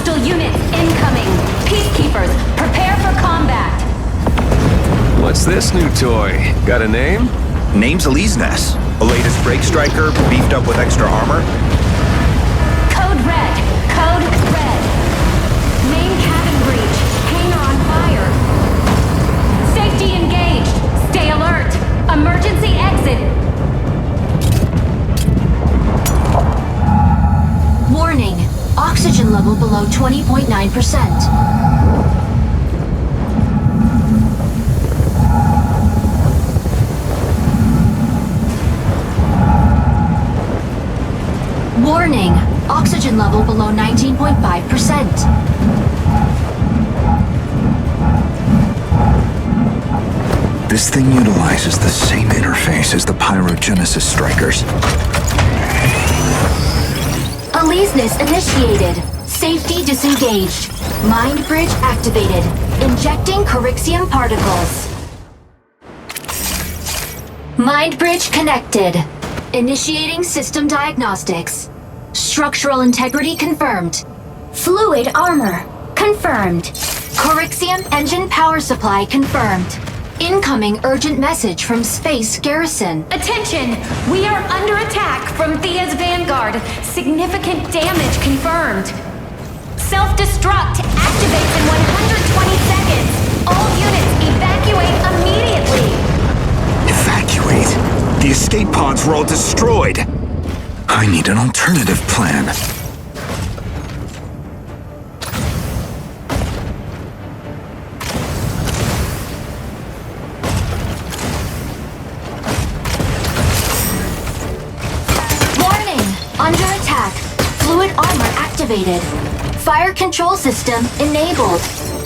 Hostile units incoming. Peacekeepers, prepare for combat. What's this new toy? Got a name? Name's Eliznes. The latest brake striker, beefed up with extra armor. Code red. Code red. Main cabin breach. Hangar on fire. Safety engaged. Stay alert. Emergency exit. Warning. Oxygen level below 20.9%. Warning. Oxygen level below 19.5%. This thing utilizes the same interface as the pyrogenesis strikers. Eliznes initiated. Safety disengaged. Mind bridge activated. Injecting Corixium particles. Mind bridge connected. Initiating system diagnostics. Structural integrity confirmed. Fluid armor confirmed. Corixium engine power supply confirmed. Incoming urgent message from Space Garrison. Attention! We are under attack from Thea's Vanguard. Significant damage confirmed. Self-destruct activates in 120 seconds. All units evacuate immediately. Evacuate? The escape pods were all destroyed. I need an alternative plan. Warning! Under attack. Fluid armor activated. Fire control system enabled.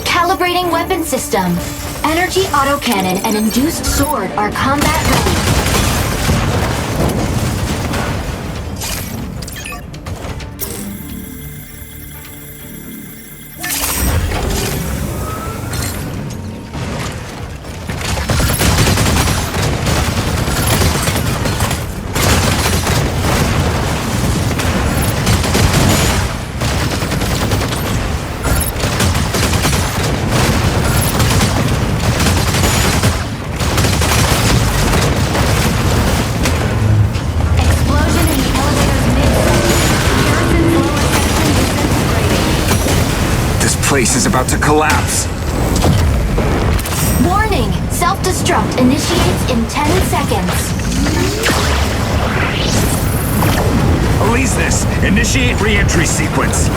Calibrating weapon system. Energy autocannon and induced sword are combat ready. Place is about to collapse. Warning! Self-destruct initiates in 10 seconds. Eliznes, initiate re-entry sequence.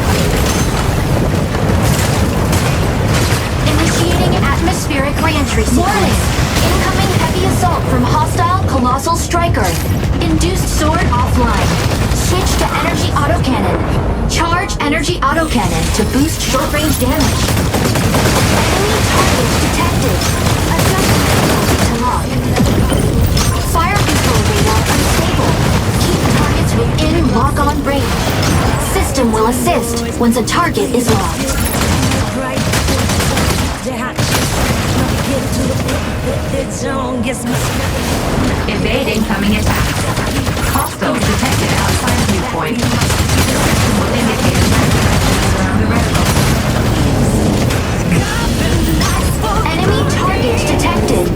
Initiating atmospheric re-entry sequence. Warning! Incoming heavy assault from hostile colossal striker. Induced sword offline. Switch to energy autocannon. Charge energy autocannon to boost short-range damage. Enemy targets detected. Adjust to lock. Fire control radar unstable. Keep targets within lock-on range. System will assist once a target is locked. Evade incoming attack. Hostiles detected outside viewpoint. The system will indicate a presence around the reticle. Enemy targets detected.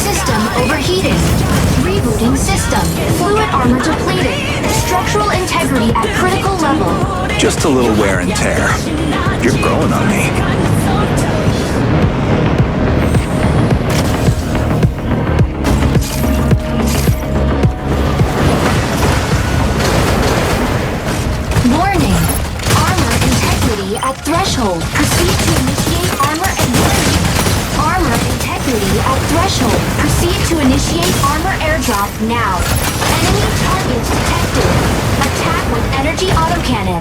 System overheated. Rebooting system. Fluid armor depleted. Structural integrity at critical level. Just a little wear and tear. You're growing on me. Warning. Armor integrity at threshold. Proceed to initiate armor and warning. Armor integrity duty at threshold. Proceed to initiate armor airdrop now. Enemy targets detected. Attack with energy autocannon.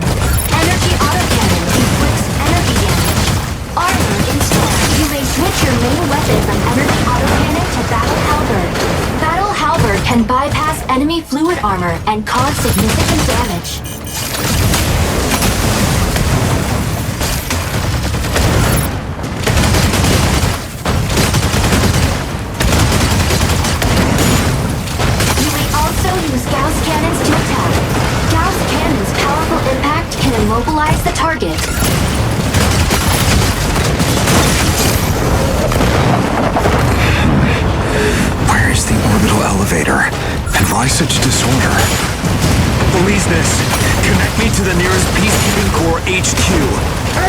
Energy autocannon inflicts energy damage. Armor installed. You may switch your main weapon from energy autocannon to battle halberd. Battle halberd can bypass enemy fluid armor and cause significant damage. Use Gauss cannons to attack. Gauss cannons' powerful impact can immobilize the target. Where is the orbital elevator? And why such disorder? Police this. Connect me to the nearest Peacekeeping Corps HQ.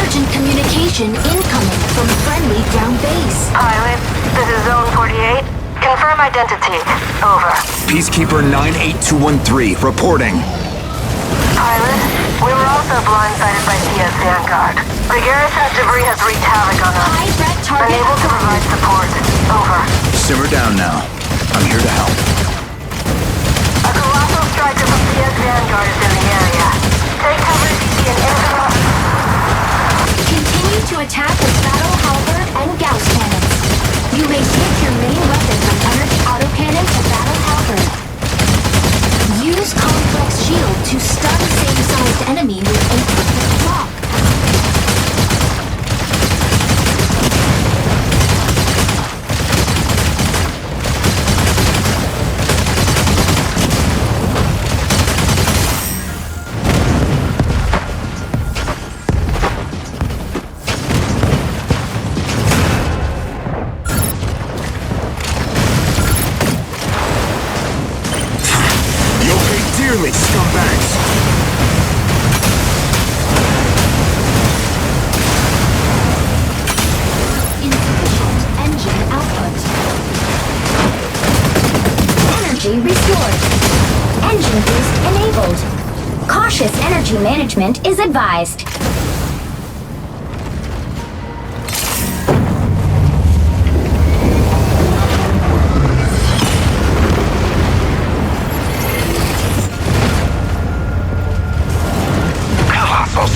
Urgent communication incoming from friendly ground base. Pilot, this is Zone 48. Confirm identity. Over. Peacekeeper 98213, reporting. Pilot, we were also blindsided by Thea's Vanguard. The garrison's debris has wreaked havoc on us. High threat target Unable to provide support. Over. Simmer down now. I'm here to help. A colossal striker from Thea's Vanguard is in the area. Take cover if you see an infantry. Continue to attack with battle halberd and Gauss cannons. You may switch your main weapon from energy autocannon to battle halberd. Use complex shield to stun same-sized enemy with a perfect block. Scumbags! Insufficient engine output. Energy restored. Engine boost enabled. Cautious energy management is advised.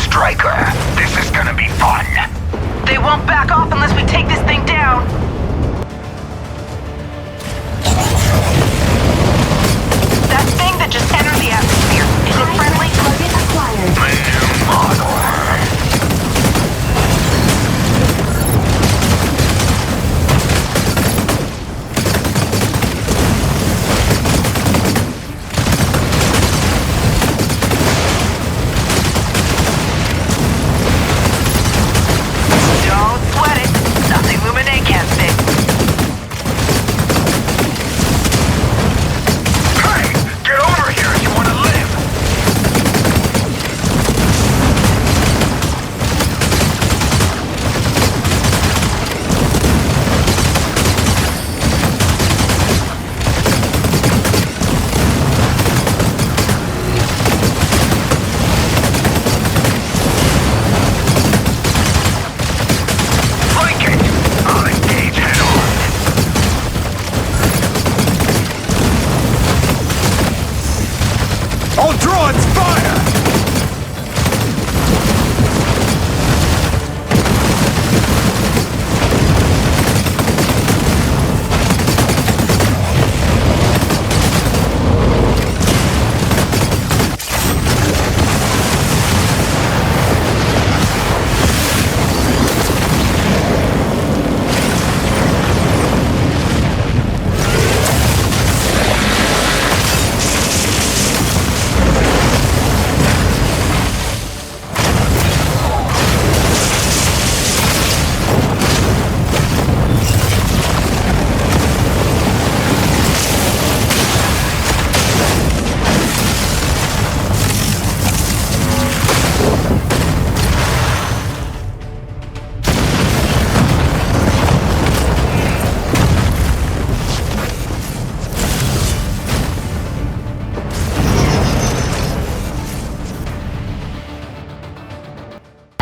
Striker, this is gonna be fun. They won't back off unless we take this thing down. That thing that just entered the atmosphere, is it friendly? Target acquired.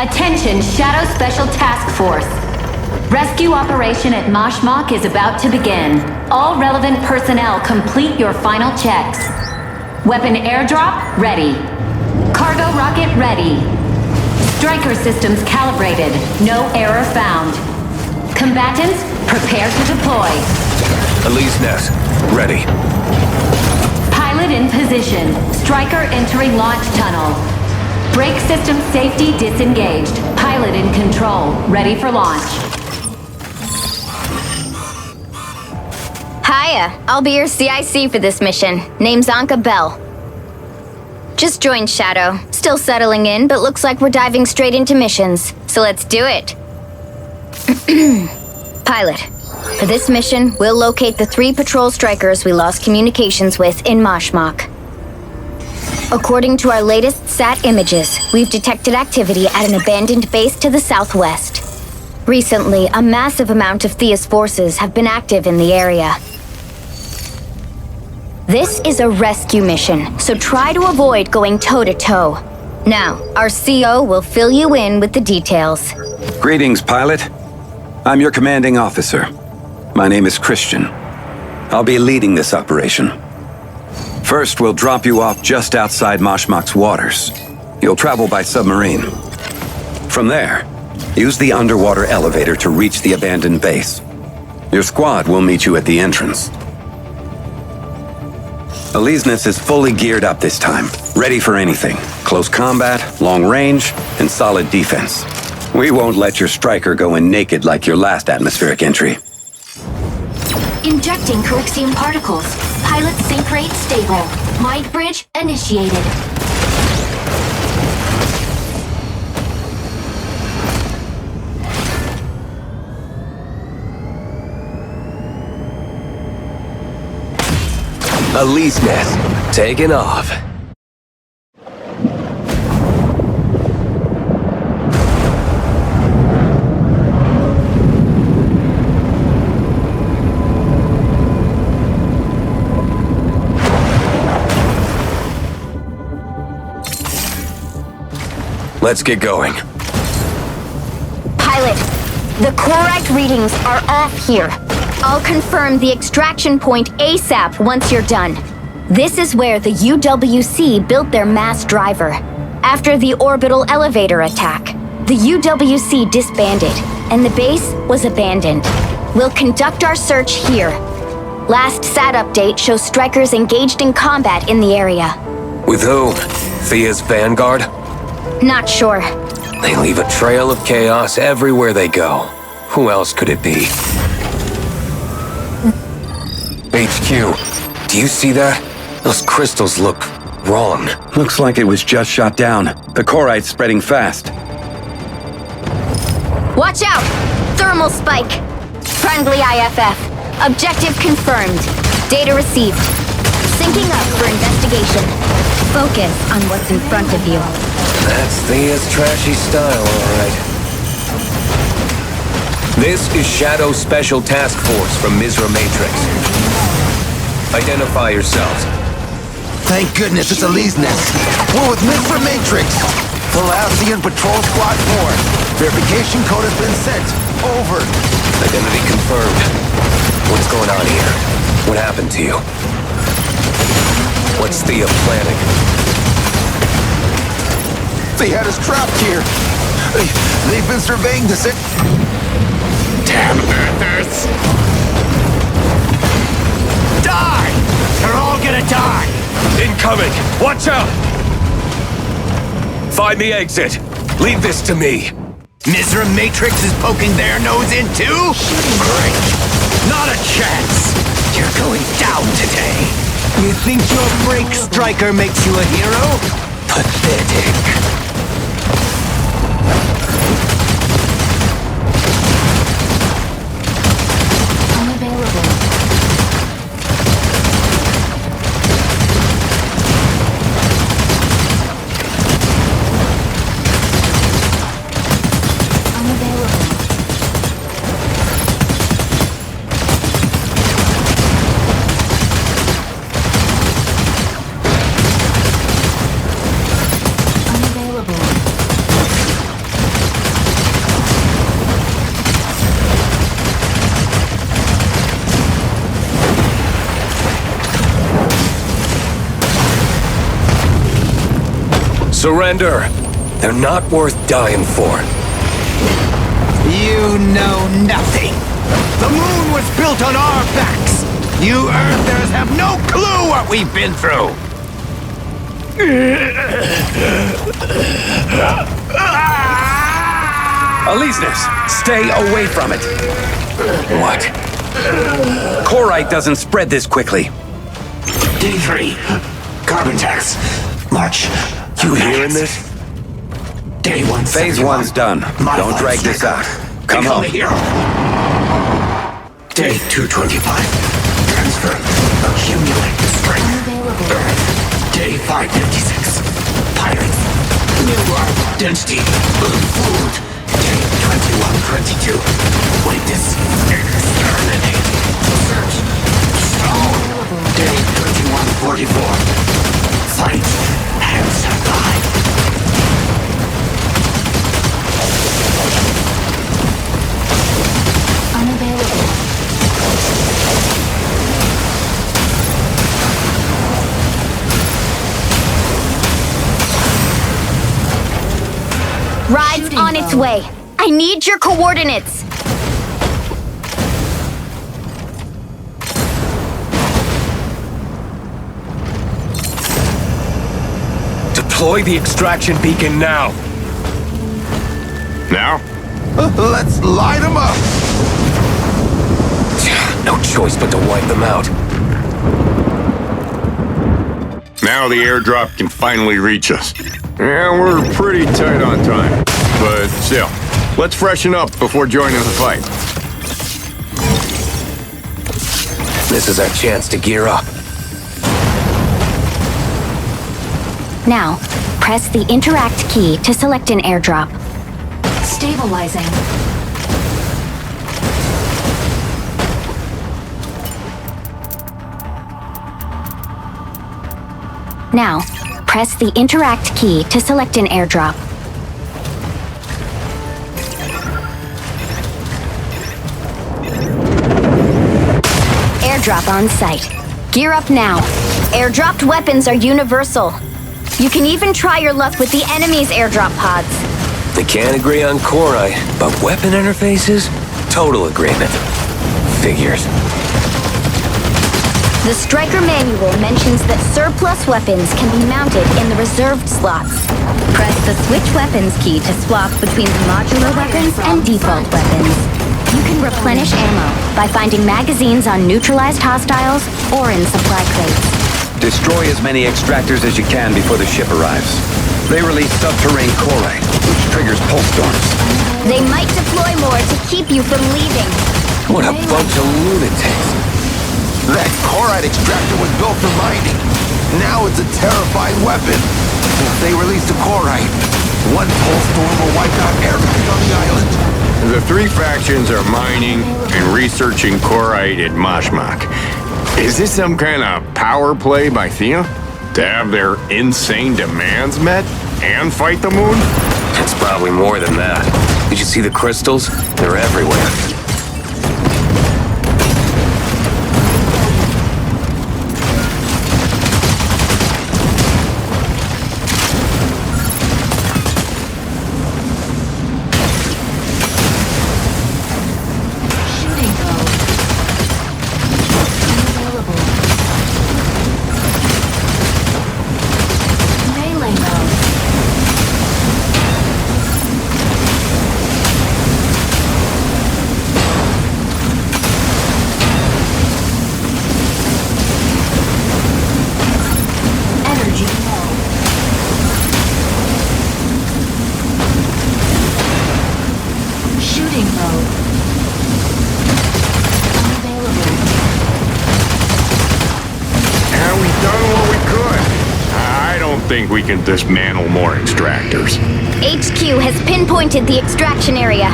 Attention, Shadow Special Task Force. Rescue operation at Moshmok is about to begin. All relevant personnel complete your final checks. Weapon airdrop ready. Cargo rocket ready. Striker systems calibrated. No error found. Combatants, prepare to deploy. Elise Ness, ready. Pilot in position. Striker entering launch tunnel. Brake system safety disengaged. Pilot in control. Ready for launch. Hiya, I'll be your CIC for this mission. Name's Anka Bell. Just joined Shadow. Still settling in, but looks like we're diving straight into missions. So let's do it. Pilot, for this mission, we'll locate the 3 patrol strikers we lost communications with in Moshmok. According to our latest SAT images, we've detected activity at an abandoned base to the southwest. Recently, a massive amount of Thea's forces have been active in the area. This is a rescue mission, so try to avoid going toe-to-toe. Now, our CO will fill you in with the details. Greetings, pilot. I'm your commanding officer. My name is Christian. I'll be leading this operation. First, we'll drop you off just outside Moshmok's waters. You'll travel by submarine. From there, use the underwater elevator to reach the abandoned base. Your squad will meet you at the entrance. Aleesness is fully geared up this time, ready for anything. Close combat, long range, and solid defense. We won't let your striker go in naked like your last atmospheric entry. Injecting Coaxium particles. Pilot sync rate stable. Mind bridge initiated. Elise Ness, taking off. Let's get going. Pilot, the chlorite readings are off here. I'll confirm the extraction point ASAP once you're done. This is where the UWC built their mass driver. After the orbital elevator attack, the UWC disbanded, and the base was abandoned. We'll conduct our search here. Last SAT update shows strikers engaged in combat in the area. With who? Thea's vanguard? Not sure. They leave a trail of chaos everywhere they go. Who else could it be? HQ, do you see that? Those crystals look wrong. Looks like it was just shot down. The chlorite's spreading fast. Watch out! Thermal spike. Friendly IFF. Objective confirmed. Data received. Syncing up for investigation. Focus on what's in front of you. That's Thea's trashy style, all right. This is Shadow Special Task Force from Misra Matrix. Identify yourselves. Thank goodness it's Elise Ness. We're with Mr. Matrix. Palacian Patrol Squad 4. Verification code has been sent. Over. Identity confirmed. What's going on here? What happened to you? What's Thea planning? They had us trapped here. They've been surveying this. Damn Earthers! Die! You're all gonna die! Incoming! Watch out! Find the exit. Leave this to me. Misra Matrix is poking their nose in too? Great! Not a chance! You're going down today! You think your break striker makes you a hero? Pathetic! Surrender. They're not worth dying for. You know nothing. The moon was built on our backs. You Earthers have no clue what we've been through. Aleseness, stay away from it. What? Corite doesn't spread this quickly. D3. Carbon tax. March. You hearing this? Day 1. Phase 1's done. Don't drag this out. Come home. Day 225. Transfer. Accumulate strength. Earth. Day 556. Pirates. New identity. Food. Day 2122. Witness. Exterminate. Search. Stone. Day 2144. Fight. And survive. Unavailable. Ride's on its way. I need your coordinates. Deploy the extraction beacon now. Now? Let's light them up. No choice but to wipe them out. Now the airdrop can finally reach us. Yeah, we're pretty tight on time. But still, let's freshen up before joining the fight. This is our chance to gear up. Now, press the interact key to select an airdrop. Stabilizing. Now, press the interact key to select an airdrop. Airdrop on site. Gear up now. Airdropped weapons are universal. You can even try your luck with the enemy's airdrop pods. They can't agree on Corite, but weapon interfaces? Total agreement. Figures. The Striker manual mentions that surplus weapons can be mounted in the reserved slots. Press the switch weapons key to swap between the modular weapons and default weapons. You can replenish ammo by finding magazines on neutralized hostiles or in supply crates. Destroy as many extractors as you can before the ship arrives. They release subterranean Corite, which triggers pulse storms. They might deploy more to keep you from leaving. What a bunch of lunatics. That Corite extractor was built for mining. Now it's a terrifying weapon. If they release the Corite, one pulse storm will wipe out everything on the island. The three factions are mining and researching Corite at Moshmak. Is this some kind of power play by Thea? To have their insane demands met and fight the moon? It's probably more than that. Did you see the crystals? They're everywhere. Think we can dismantle more extractors. HQ has pinpointed the extraction area.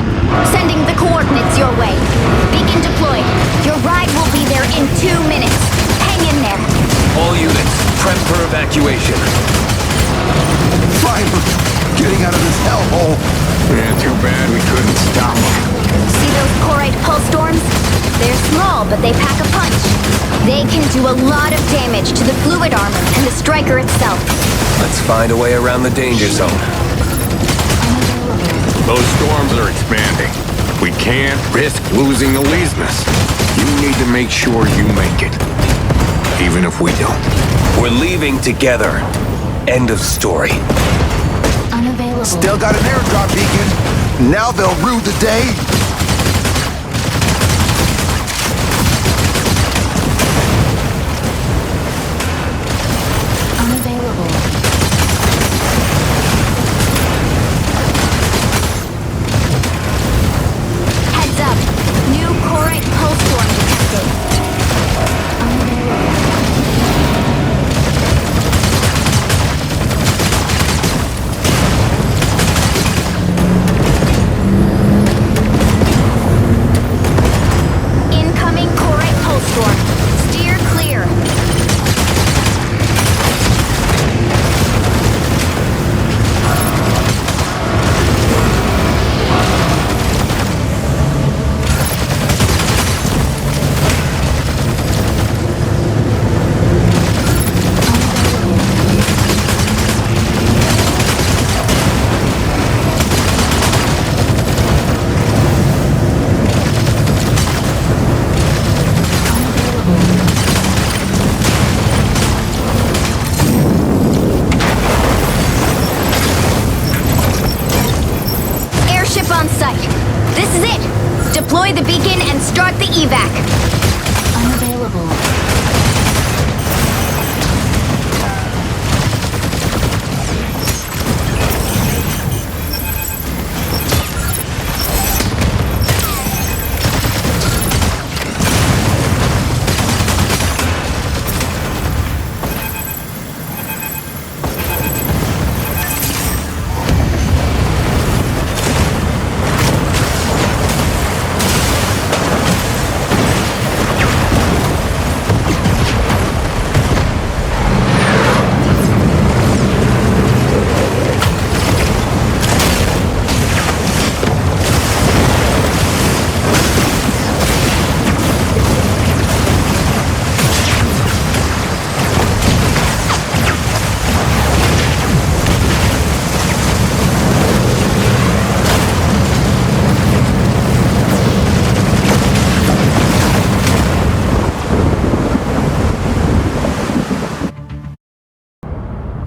Sending the coordinates your way. Beacon deployed. Your ride will be there in 2 minutes. Hang in there. All units, prep for evacuation. Finally, getting out of this hellhole. Yeah, too bad we couldn't stop them. See those Corite pulse storms? They're small, but they pack a punch. They can do a lot of damage to the fluid armor and the striker itself. Let's find a way around the danger zone. Those storms are expanding. We can't risk losing Elizabeth. You need to make sure you make it. Even if we don't. We're leaving together. End of story. Unavailable. Still got an airdrop beacon. Now they'll rue the day. Unavailable. Heads up. New Corite pulse storm detected. Unavailable. Incoming Corite pulse storm. Steer clear. Airship on site. This is it. Deploy the beacon and start the evac. Unavailable.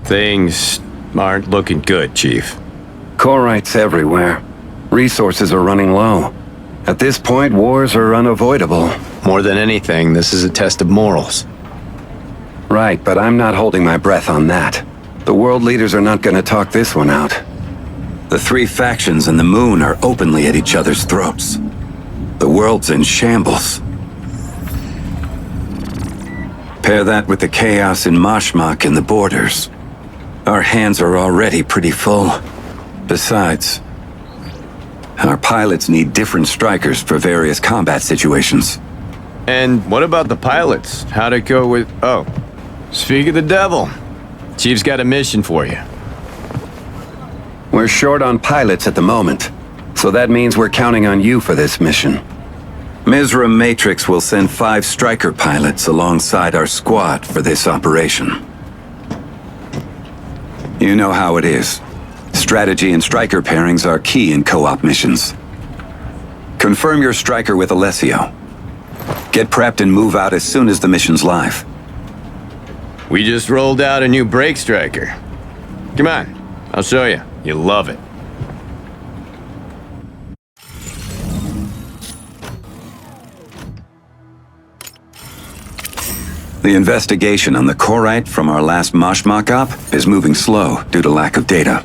Things aren't looking good, Chief. Corites everywhere. Resources are running low. At this point, wars are unavoidable. More than anything, this is a test of morals. Right, but I'm not holding my breath on that. The world leaders are not gonna talk this one out. The three factions and the moon are openly at each other's throats. The world's in shambles. Pair that with the chaos in Mashmak and the borders. Our hands are already pretty full. Besides, our pilots need different strikers for various combat situations. And what about the pilots? How'd it go with... Oh, speak of the devil. Chief's got a mission for you. We're short on pilots at the moment, so that means we're counting on you for this mission. Mizra Matrix will send 5 striker pilots alongside our squad for this operation. You know how it is. Strategy and striker pairings are key in co-op missions. Confirm your striker with Alessio. Get prepped and move out as soon as the mission's live. We just rolled out a new brake striker. Come on, I'll show you. You'll love it. The investigation on the Corite from our last Mashmak op is moving slow due to lack of data.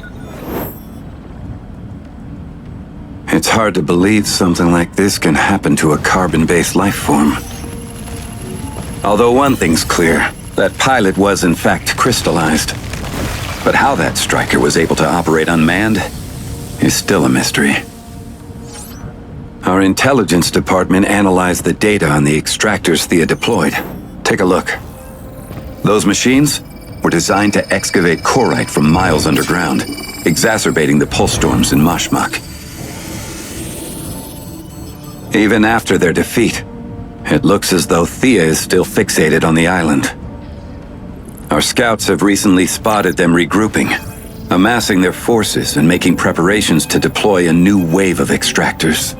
It's hard to believe something like this can happen to a carbon-based life form. Although one thing's clear, that pilot was in fact crystallized. But how that striker was able to operate unmanned is still a mystery. Our intelligence department analyzed the data on the extractors Thea deployed. Take a look. Those machines were designed to excavate Corite from miles underground, exacerbating the pulse storms in Mashmak. Even after their defeat, it looks as though Thea is still fixated on the island. Our scouts have recently spotted them regrouping, amassing their forces and making preparations to deploy a new wave of extractors.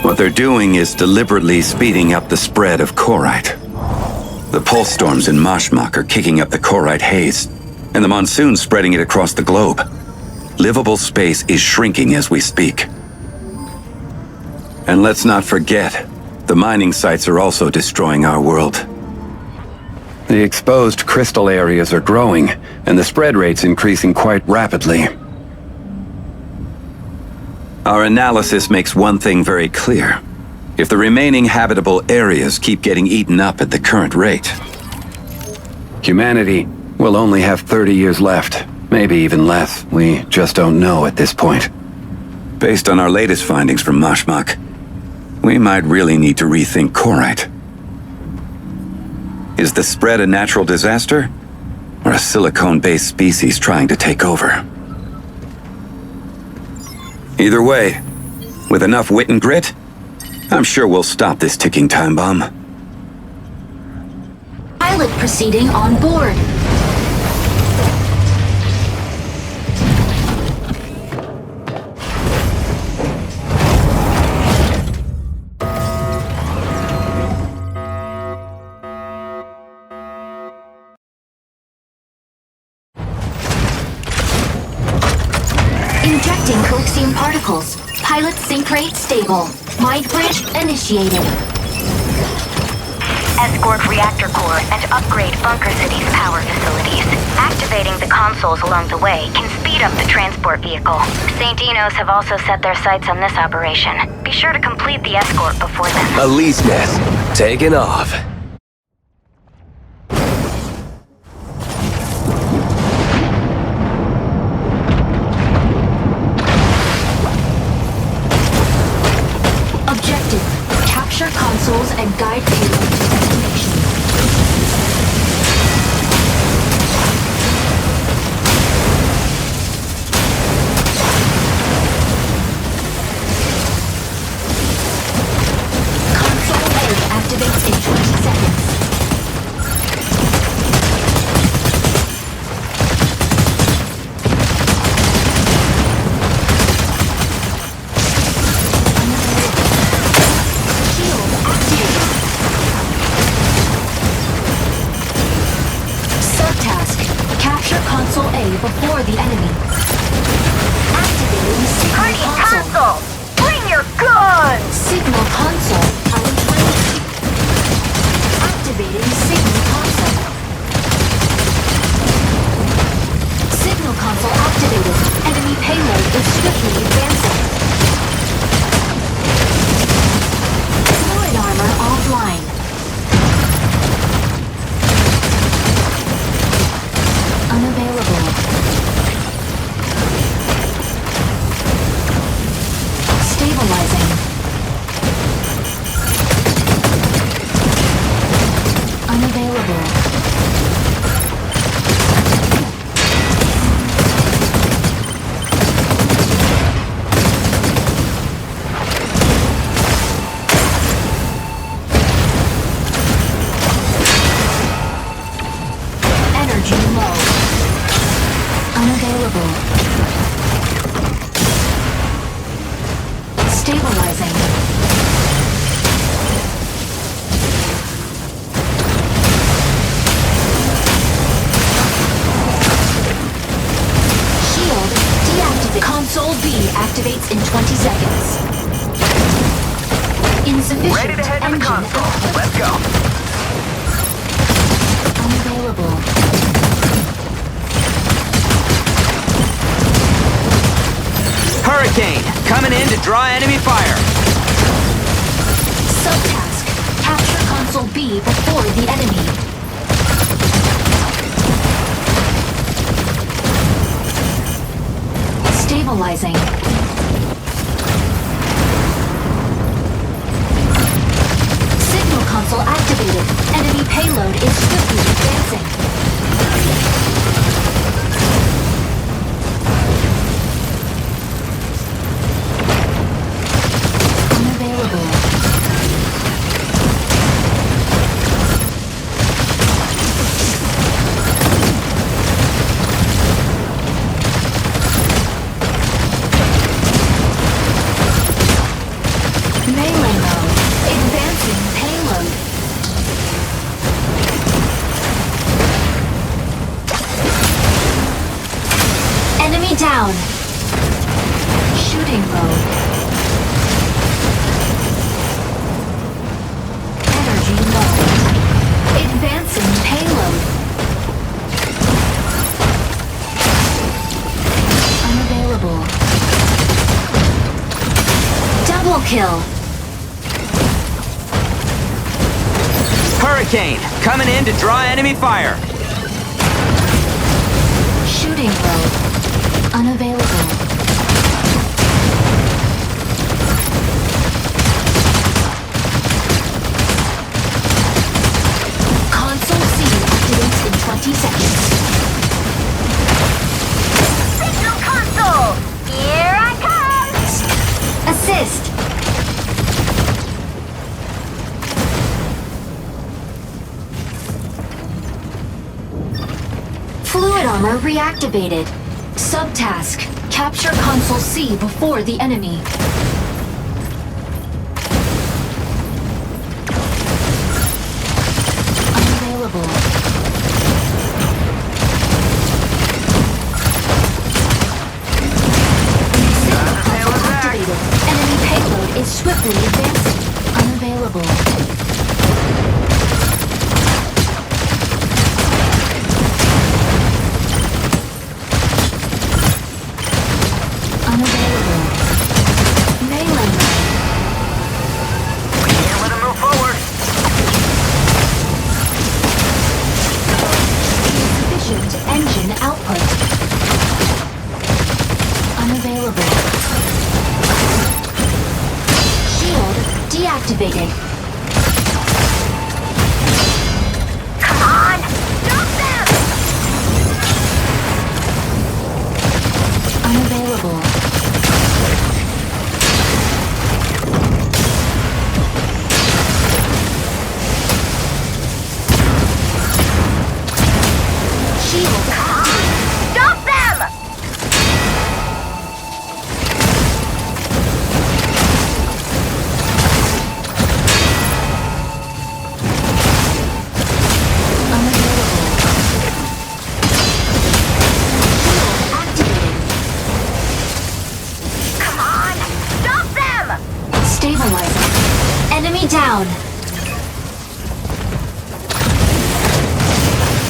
What they're doing is deliberately speeding up the spread of Korite. The pulse storms in Mashmak are kicking up the Korite haze, and the monsoon's spreading it across the globe. Livable space is shrinking as we speak. And let's not forget, the mining sites are also destroying our world. The exposed crystal areas are growing, and the spread rate's increasing quite rapidly. Our analysis makes one thing very clear. If the remaining habitable areas keep getting eaten up at the current rate, humanity will only have 30 years left, maybe even less. We just don't know at this point. Based on our latest findings from Mashmak, we might really need to rethink Korite. Is the spread a natural disaster, or a silicone-based species trying to take over? Either way, with enough wit and grit, I'm sure we'll stop this ticking time bomb. Pilot proceeding on board. Injecting coaxium particles. Pilot sync rate stable. Mind bridge initiated. Escort reactor core and upgrade Bunker City's power facilities. Activating the consoles along the way can speed up the transport vehicle. St. Enos have also set their sights on this operation. Be sure to complete the escort before then. Elise Nest, taking off. Objective: capture consoles and guide payload to destination. Console A activates in 20 seconds. Before the enemy. Activating signal console. Bring your guns! Signal console untrained. Activating signal console. Signal console activated. Enemy payload is swiftly advancing. Fluid armor offline. Unavailable. Stabilizing. Unavailable. Energy low. Unavailable. Stabilizing. Shield deactivate. Console B activates in 20 seconds. Insufficient Ready to head to the engine console. output. Let's go. Unavailable. Hurricane, coming in to draw enemy fire. Subtask. Capture console B before the enemy. Stabilizing. Signal console activated. Enemy payload is swiftly advancing. Unavailable. down. Shooting mode. Energy low. Advancing payload. Unavailable. Double kill. Hurricane, coming in to draw enemy fire. Shooting mode. Unavailable. Console C activates in 20 seconds. Signal console! Here I come! Assist. Fluid armor reactivated. Subtask. Capture console C before the enemy. Unavailable. Console activated. Enemy payload is swiftly advancing. Unavailable. Unavailable. Melee. Can't let him move forward. Insufficient engine output. Unavailable. Shield deactivated. Come on! Stop them! Unavailable. Shield. Stop them! Unavailable. Shield activated. Come on! Stop them! Stabilizer. Enemy down.